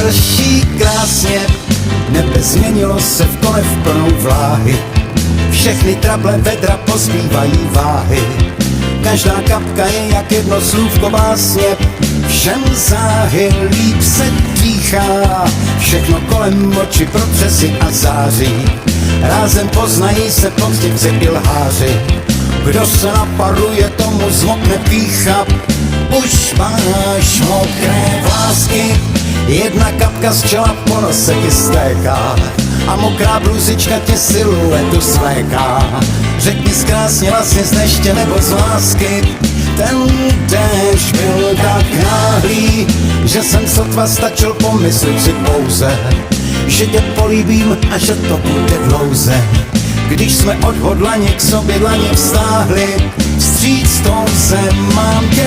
prší krásně, nebe změnilo se v kolev plnou vláhy. Všechny trable vedra pozbývají váhy, každá kapka je jak jedno slůvko básně. Všem záhy líp se dýchá, všechno kolem oči procesy a září. Rázem poznají se poctivci i lháři, kdo se naparuje, tomu zmokne pýcha. Už máš mokré vlásky, jedna kapka z čela po nose ti stéká a mokrá bluzička tě siluetu svléká. Řekni zkrásně vlastně z deště nebo z lásky, ten déšť byl tak náhlý, že jsem sotva stačil pomyslet si pouze, že tě políbím a že to bude dlouze. Když jsme odhodlaně k sobě dlaně vztáhli, vstříc tou se mám tě